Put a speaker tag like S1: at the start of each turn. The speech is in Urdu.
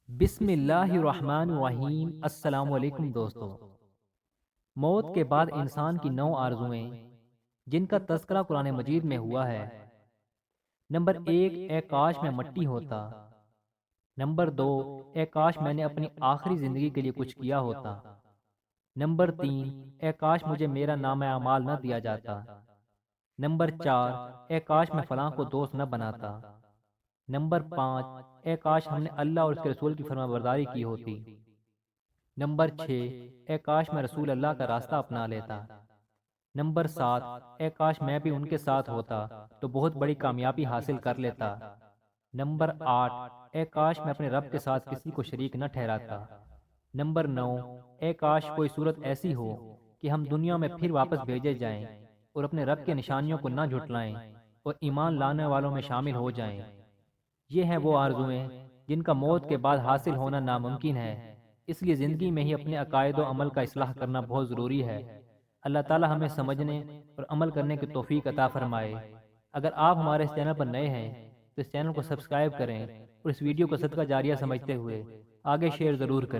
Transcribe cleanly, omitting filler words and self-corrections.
S1: بسم اللہ الرحمن الرحیم۔ السلام علیکم دوستو۔ موت کے بعد انسان کی 9 آرزوئیں جن کا تذکرہ قرآن مجید میں ہوا ہے۔ نمبر 1، اے کاش میں مٹی ہوتا۔ نمبر 2، اے کاش میں نے اپنی آخری زندگی کے لیے کچھ کیا ہوتا۔ نمبر 3، اے کاش مجھے میرا نام اعمال نہ دیا جاتا۔ نمبر 4، اے کاش میں فلاں کو دوست نہ بناتا۔ نمبر 5، اے کاش ہم نے اللہ اور اس کے رسول کی فرما برداری کی ہوتی۔ نمبر 6، اے کاش میں رسول اللہ کا راستہ اپنا لیتا۔ نمبر 7، اے کاش میں بھی ان کے ساتھ ہوتا تو بہت بڑی کامیابی حاصل کر لیتا۔ نمبر 8، اے کاش میں اپنے رب کے ساتھ کسی کو شریک نہ ٹھہراتا۔ نمبر 9، اے کاش کوئی صورت ایسی ہو کہ ہم دنیا میں پھر واپس بھیجے جائیں اور اپنے رب کے نشانیوں کو نہ جھٹلائیں اور ایمان لانے والوں میں شامل ہو جائیں۔ یہ ہیں وہ آرزوئیں جن کا موت کے بعد حاصل ہونا ناممکن ہے، اس لیے زندگی میں ہی اپنے عقائد و عمل کا اصلاح کرنا بہت ضروری ہے۔ اللہ تعالی ہمیں سمجھنے اور عمل کرنے کی توفیق عطا فرمائے۔ اگر آپ ہمارے اس چینل پر نئے ہیں تو اس چینل کو سبسکرائب کریں اور اس ویڈیو کو صدقہ جاریہ سمجھتے ہوئے آگے شیئر ضرور کریں۔